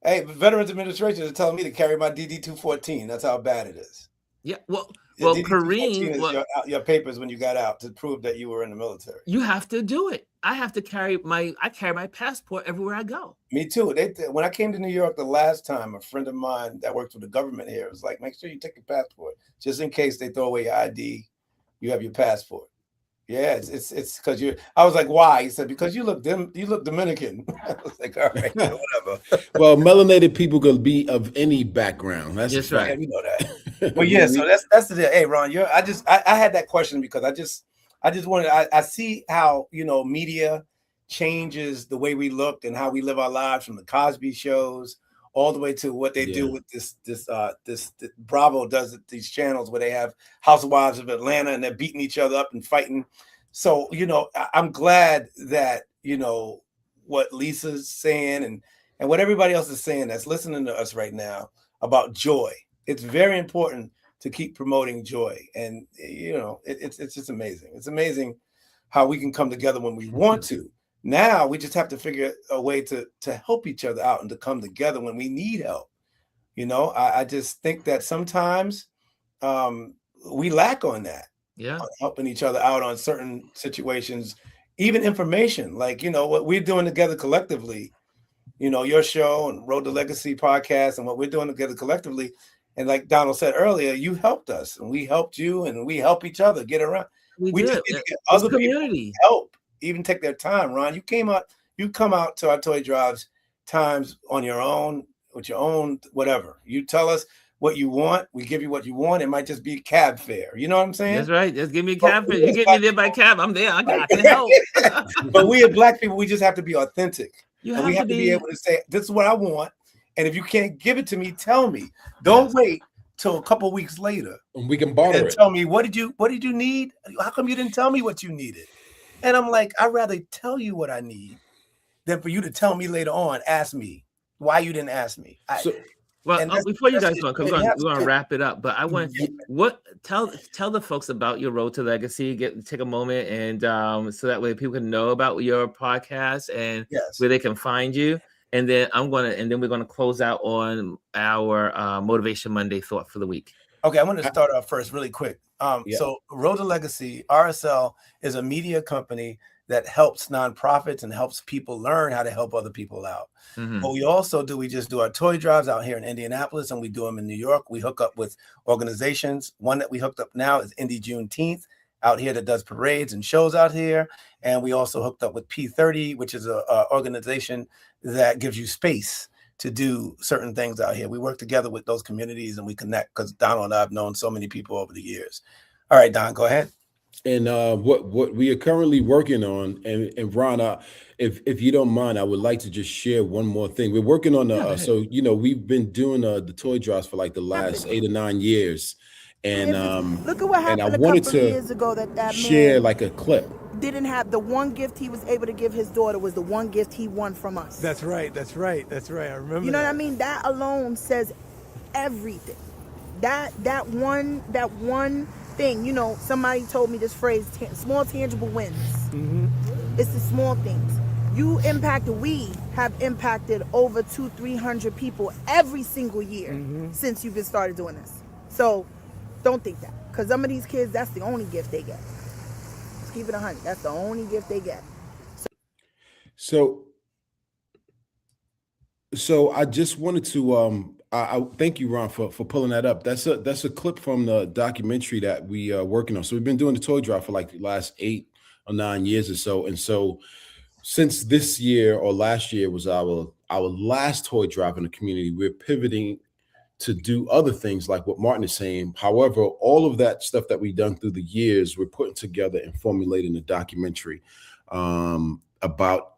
Hey, but Veterans Administration is telling me to carry my DD-214. That's how bad it is. Yeah, well, DD-214 Kareem, is your papers when you got out to prove that you were in the military. You have to do it. I have to carry my passport everywhere I go. Me too. When I came to New York the last time, a friend of mine that works with the government here was like, make sure you take your passport just in case they throw away your ID. You have your passport. Yeah, it's because you. I was like, why? He said, because you look Dominican. I was like, all right, whatever. Well, melanated people could be of any background. That's Yes, a fact. right. Yeah, we know that. But yeah, so that's the deal. Hey, Ron, I had that question because I just wanted. I see how media changes the way we look and how we live our lives, from the Cosby shows all the way to what they do with this Bravo does it, these channels where they have Housewives of Atlanta and they're beating each other up and fighting. So, I'm glad that, what Lisa's saying and what everybody else is saying that's listening to us right now about joy. It's very important to keep promoting joy. And, it's just amazing. It's amazing how we can come together when we want to. Now we just have to figure a way to help each other out and to come together when we need help. I just think that sometimes we lack on that. Yeah. On helping each other out on certain situations, even information, like, what we're doing together collectively, your show and Road to Legacy podcast and what we're doing together collectively. And like Donald said earlier, you helped us and we helped you and we help each other get around. We just need to get other community people help. Even take their time. Ron, you come out to our toy drives times on your own, with your own whatever. You tell us what you want, we give you what you want. It might just be cab fare. You know what I'm saying? That's right. Just give me a cab fare. You get me there by cab, I'm there. I got to help. But we as Black people, we just have to be authentic. You and we have have to be be able to say, this is what I want. And if you can't give it to me, tell me. Don't wait till a couple weeks later. And we can barter And it. tell me, what did you need? How come you didn't tell me what you needed? And I'm like, I'd rather tell you what I need than for you to tell me later on, ask me why you didn't ask me. Before you guys go, because we're it gonna wrap it up. But I want Yeah. tell the folks about your road to legacy. Take a moment and so that way people can know about your podcast and Yes. where they can find you. And then we're gonna close out on our Motivation Monday thought for the week. Okay, I'm going to start off first really quick. So Road to Legacy, RSL, is a media company that helps nonprofits and helps people learn how to help other people out. What we also do, we just do our toy drives out here in Indianapolis, and we do them in New York. We hook up with organizations. One that we hooked up now is Indy Juneteenth out here that does parades and shows out here. And we also hooked up with P30, which is a organization that gives you space to do certain things out here. We work together with those communities and we connect because Donald and I have known so many people over the years. All right, Don, go ahead. And what we are currently working on, and Ron, if you don't mind, I would like to just share one more thing. We're working on so we've been doing the toy drives for like the last 8 or 9 years, and look at what happened and I a wanted couple to of years ago that share man like a clip. didn't have the one gift he was able to give his daughter was the one gift he won from us. That's right. I remember. You know what I mean? That alone says everything. That one thing. You know, somebody told me this phrase: small tangible wins. It's the small things. We have impacted over 200-300 people every single year since you've been started doing this. So don't think that, because some of these kids, that's the only gift they get. Just keep it 100. That's the only gift they get. So I just wanted to I thank you, Ron, for pulling that up. That's a clip from the documentary that we are working on. So we've been doing the toy drive for like the last 8 or 9 years or so. And so since this year or last year was our last toy drive in the community, we're pivoting to do other things like what Martin is saying. However, all of that stuff that we've done through the years, we're putting together and formulating a documentary about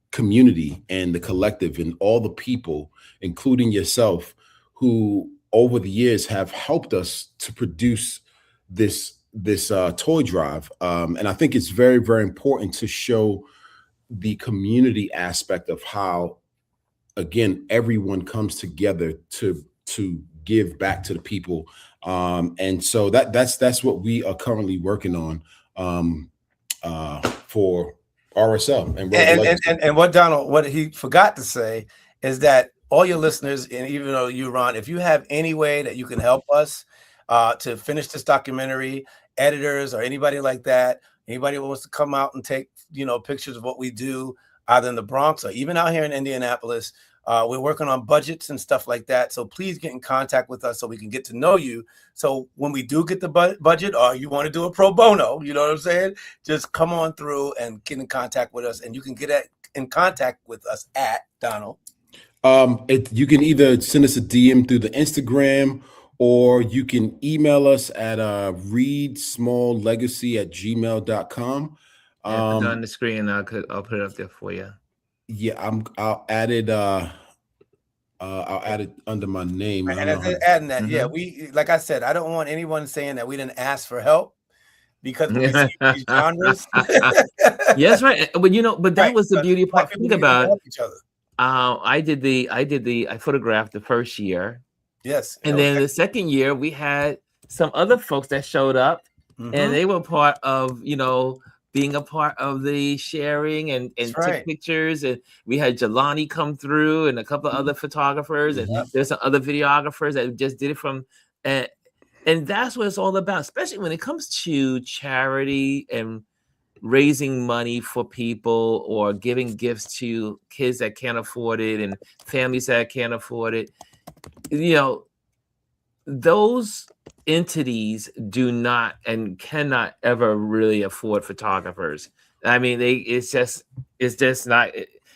community and the collective and all the people, including yourself, who over the years have helped us to produce this toy drive. And I think it's very, very important to show the community aspect of how, again, everyone comes together to give back to the people. And so that's what we are currently working on for RSL. And what Donald, what he forgot to say is that all your listeners, and even though you, Ron, if you have any way that you can help us to finish this documentary, editors or anybody like that, anybody who wants to come out and take, pictures of what we do, either in the Bronx or even out here in Indianapolis, we're working on budgets and stuff like that. So please get in contact with us so we can get to know you. So when we do get the budget, or you want to do a pro bono, you know what I'm saying? Just come on through and get in contact with us. And you can get in contact with us at Donald. You can either send us a DM through the Instagram, or you can email us at readsmalllegacy@gmail.com. Put it on the screen. I'll put it up there for you. Yeah, I'll add it under my name. And adding that, we, like I said, I don't want anyone saying that we didn't ask for help, because when we see these genres. Yes, right. But that was the beauty part. Think about it. Each other. I photographed the first year. Yes. And then the second year we had some other folks that showed up, and they were part of, being a part of the sharing and take pictures. And we had Jelani come through and a couple of other photographers, and there's some other videographers that just did it from, and that's what it's all about, especially when it comes to charity and raising money for people or giving gifts to kids that can't afford it and families that can't afford it. Those entities do not and cannot ever really afford photographers. I mean, it's just not,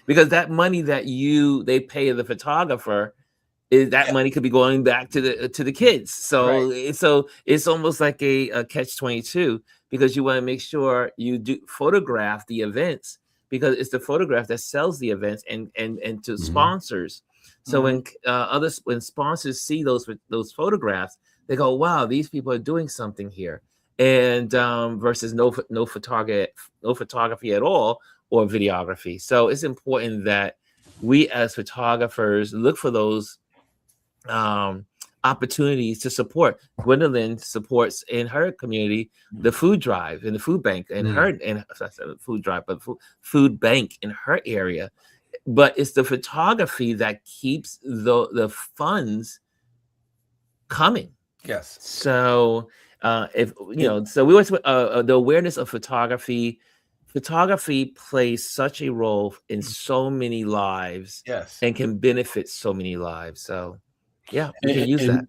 because that money that they pay the photographer is that money could be going back to the kids. So it's almost like a catch-22, because you want to make sure you do photograph the events, because it's the photograph that sells the events and to Mhm. sponsors. So when sponsors see those photographs, they go, "Wow, these people are doing something here." And versus no photography at all or videography. So it's important that we as photographers look for those opportunities to support. Gwendolyn supports in her community the food drive and the food bank in her and food drive, but food bank in her area. But it's the photography that keeps the funds coming. Yes. So if you know, so we always the awareness of photography. Photography plays such a role in so many lives, Yes. and can benefit so many lives. So, yeah, we can use that.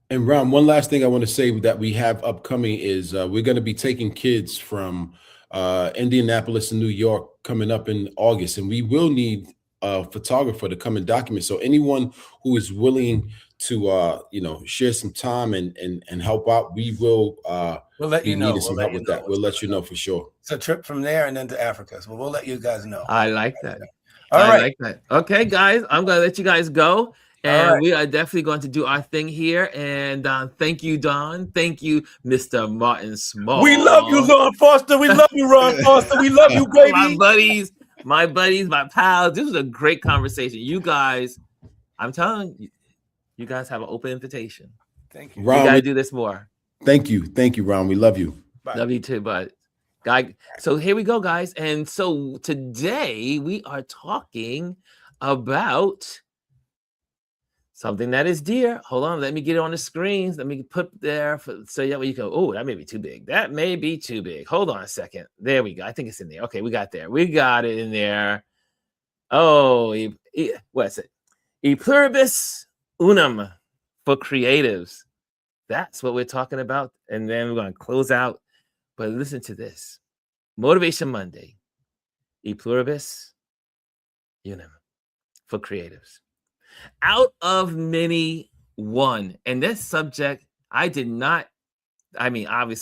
And Ron, one last thing I want to say that we have upcoming is we're going to be taking kids from Indianapolis and New York coming up in August, and we will need a photographer to come and document. So anyone who is willing to share some time and help out, we will we'll let be you know. needing some help with that. We'll let you know for sure. It's a trip from there and then to Africa. So we'll let you guys know. I like that. All I right. like that. Okay, guys, I'm gonna let you guys go. And right. we are definitely going to do our thing here. And thank you, Don. Thank you, Mr. Martin Small. We love you, Ron Foster. We love you, Ron Foster. We love you, baby. my buddies, my pals. This was a great conversation. You guys, I'm telling you, you guys have an open invitation. Thank you. Ron, we gotta do this more. Thank you, Ron. We love you. Bye. Love you too, bud. Guy. So here we go, guys. And so today we are talking about something that is dear. Hold on, let me get it on the screens. Let me put there so that way you go, oh, that may be too big. That may be too big. Hold on a second. There we go. I think it's in there. Okay, we got there. We got it in there. Oh, what's it? E pluribus unum for creatives. That's what we're talking about. And then we're going to close out. But listen to this. Motivation Monday. E pluribus unum for creatives. Out of many, one. And this subject, obviously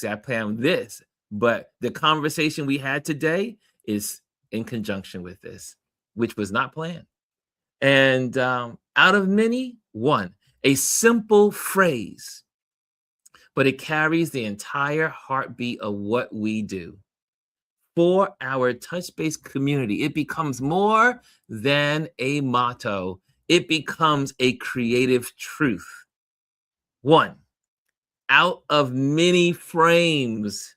I planned this, but the conversation we had today is in conjunction with this, which was not planned. And out of many, one. A simple phrase, but it carries the entire heartbeat of what we do. For our touch-based community, it becomes more than a motto. It becomes a creative truth. One, out of many frames,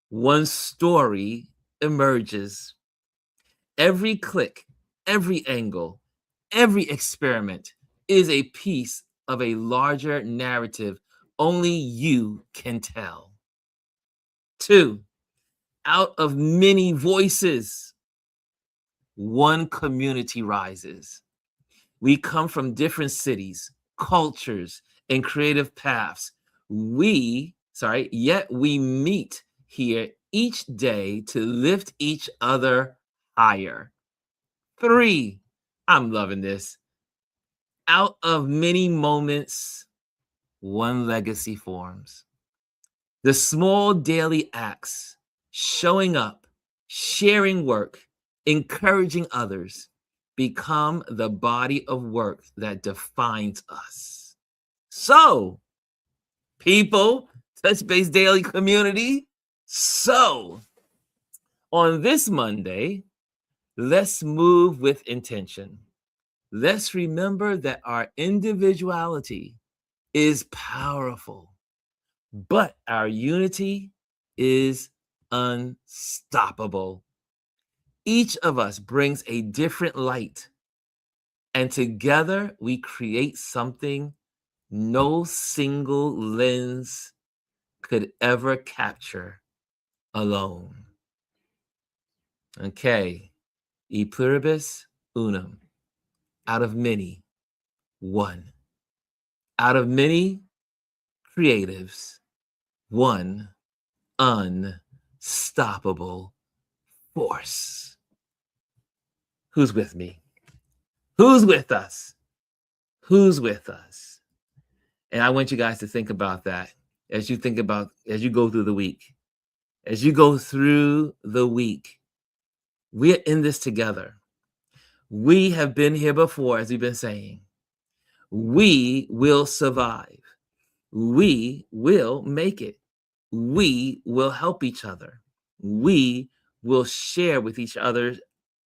one story emerges. Every click, every angle, every experiment is a piece of a larger narrative only you can tell. Two, out of many voices, one community rises. We come from different cities, cultures, and creative paths. Yet we meet here each day to lift each other higher. Three, I'm loving this. Out of many moments, one legacy forms. The small daily acts, showing up, sharing work, encouraging others, become the body of work that defines us. So, people, touch-based daily community, so on this Monday, let's move with intention. Let's remember that our individuality is powerful, but our unity is unstoppable. Each of us brings a different light, and together we create something no single lens could ever capture alone. Okay, e pluribus unum, out of many, one. Out of many creatives, one unstoppable force. Who's with me? Who's with us? Who's with us? And I want you guys to think about that as you go through the week. As you go through the week, We're in this together. We have been here before, as we've been saying. We will survive. We will make it. We will help each other. We will share with each other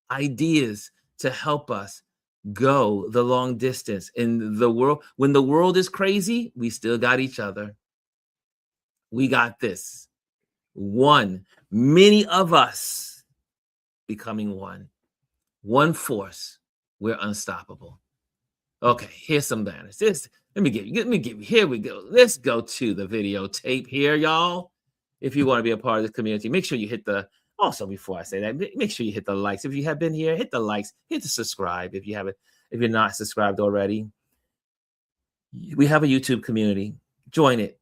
ideas to help us go the long distance in the world. When the world is crazy, we still got each other. We got this. One, many of us becoming one. One force. We're unstoppable. Okay, here's some banners. Let me give you. Here we go. Let's go to the videotape here, y'all. If you want to be a part of this community, make sure you hit the. Also, before I say that, make sure you hit the likes. If you have been here, hit the likes. Hit the subscribe if you haven't. If you're not subscribed already, we have a YouTube community. Join it.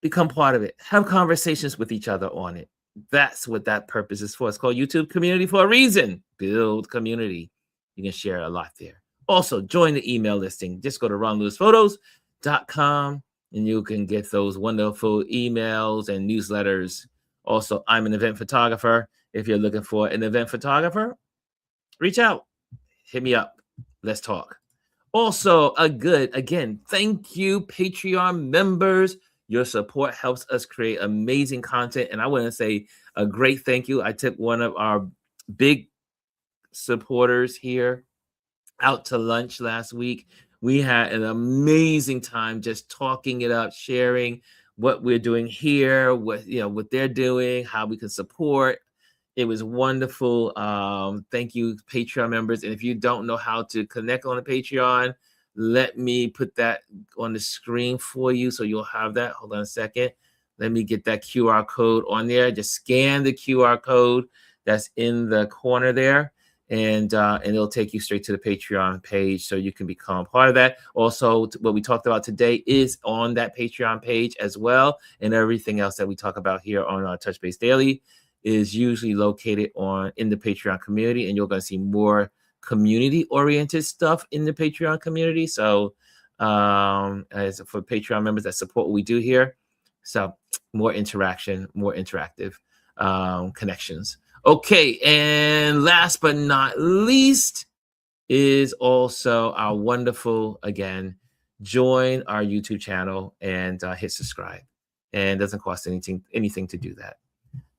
Become part of it. Have conversations with each other on it. That's what that purpose is for. It's called YouTube community for a reason. Build community. You can share a lot there. Also, join the email listing. Just go to ronlewisphotos.com and you can get those wonderful emails and newsletters. Also, I'm an event photographer. If you're looking for an event photographer, reach out. Hit me up. Let's talk. Also, thank you, Patreon members. Your support helps us create amazing content. And I want to say a great thank you. I took one of our big supporters here out to lunch last week. We had an amazing time just talking it up, sharing what we're doing here, what they're doing, how we can support. It was wonderful. Thank you, Patreon members. And if you don't know how to connect on a Patreon, let me put that on the screen for you so you'll have that. Hold on a second. Let me get that QR code on there. Just scan the QR code that's in the corner there, and it'll take you straight to the Patreon page so you can become part of that. Also, what we talked about today is on that Patreon page as well, and everything else that we talk about here on Touch Base Daily is usually located in the Patreon community, and you're going to see more community-oriented stuff in the Patreon community. So as for Patreon members that support what we do here, so more interaction, more interactive connections. Okay, and last but not least is also our wonderful, again, join our YouTube channel and hit subscribe. And it doesn't cost anything to do that.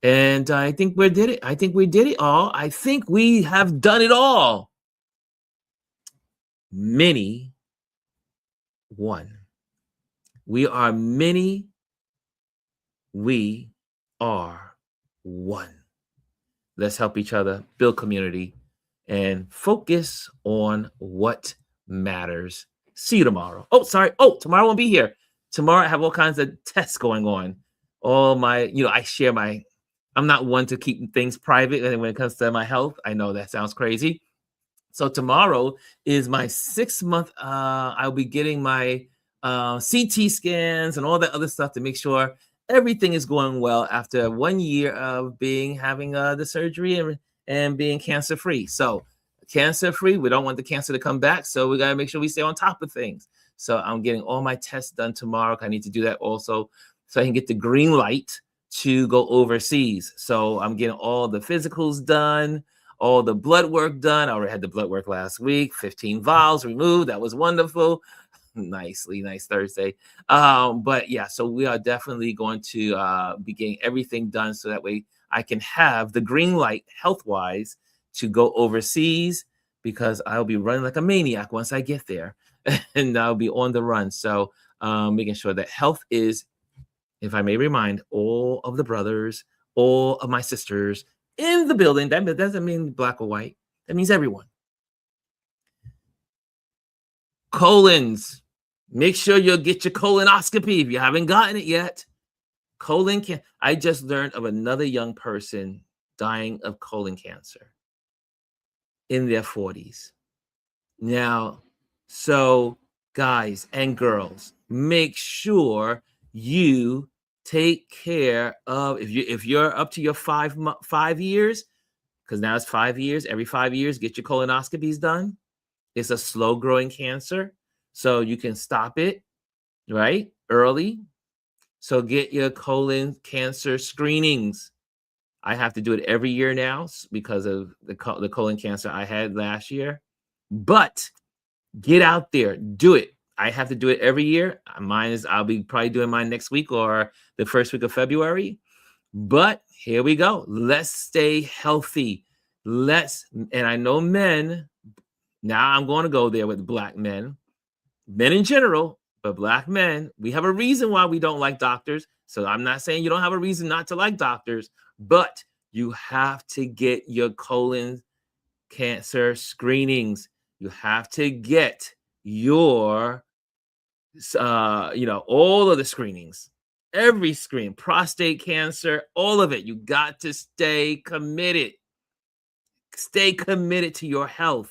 And I think we did it. I think we did it all. I think we have done it all. Many one. We are many. We are one. Let's help each other, build community, and focus on what matters. See you tomorrow. Oh, sorry. Oh, tomorrow I won't be here. Tomorrow I have all kinds of tests going on. All my, I share I'm not one to keep things private when it comes to my health. I know that sounds crazy. So tomorrow is my 6 month. I'll be getting my CT scans and all that other stuff to make sure everything is going well after 1 year of having the surgery and being cancer free. So cancer free, we don't want the cancer to come back. So we got to make sure we stay on top of things. So I'm getting all my tests done tomorrow. I need to do that also so I can get the green light to go overseas. So I'm getting all the physicals done, all the blood work done. I already had the blood work last week, 15 vials removed. That was wonderful. Nice Thursday. But yeah, so we are definitely going to be getting everything done so that way I can have the green light health-wise to go overseas, because I'll be running like a maniac once I get there and I'll be on the run. So making sure that health is, if I may remind all of the brothers, all of my sisters in the building, that doesn't mean black or white. That means everyone. Colons. Make sure you'll get your colonoscopy if you haven't gotten it yet. Colon cancer. I just learned of another young person dying of colon cancer in their 40s. Now, so guys and girls, make sure you take care of, if you're up to your 5 years, because now it's 5 years, every 5 years, get your colonoscopies done. It's a slow growing cancer, so you can stop it, right, early. So get your colon cancer screenings. I have to do it every year now because of the colon cancer I had last year. But get out there, do it. I have to do it every year. I'll be probably doing mine next week or the first week of February. But here we go. Let's stay healthy. And I know men, now I'm going to go there with Black men in general, but Black men, we have a reason why we don't like doctors. So I'm not saying you don't have a reason not to like doctors, but you have to get your colon cancer screenings. You have to get your, all of the screenings, every screen, prostate cancer, all of it. You got to stay committed. Stay committed to your health.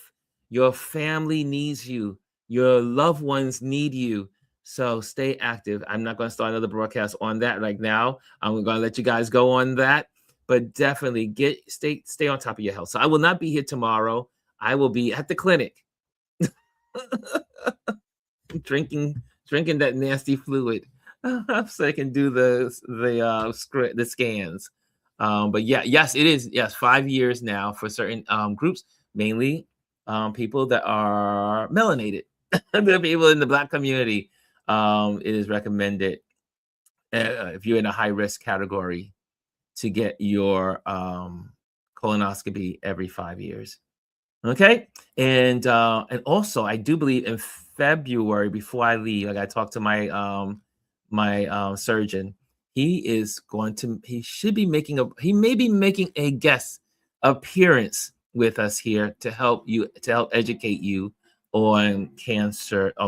Your family needs you. Your loved ones need you. So stay active. I'm not going to start another broadcast on that right now. I'm going to let you guys go on that. But definitely stay on top of your health. So I will not be here tomorrow. I will be at the clinic drinking that nasty fluid so I can do the scans. But yes, it is. Yes, 5 years now for certain groups, mainly people that are melanated. The people in the Black community. It is recommended if you're in a high risk category to get your colonoscopy every 5 years. Okay, and also I do believe in February, before I leave, I got to talk to my surgeon. He may be making a guest appearance with us here to help educate you on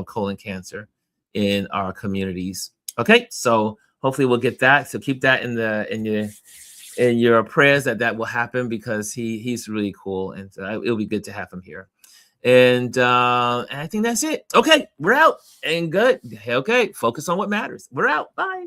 colon cancer in our communities. Okay, so hopefully we'll get that. So keep that in your prayers that will happen, because he's really cool, and it'll be good to have him here. And I think that's it. Okay, we're out. And good. Okay, focus on what matters. We're out. Bye.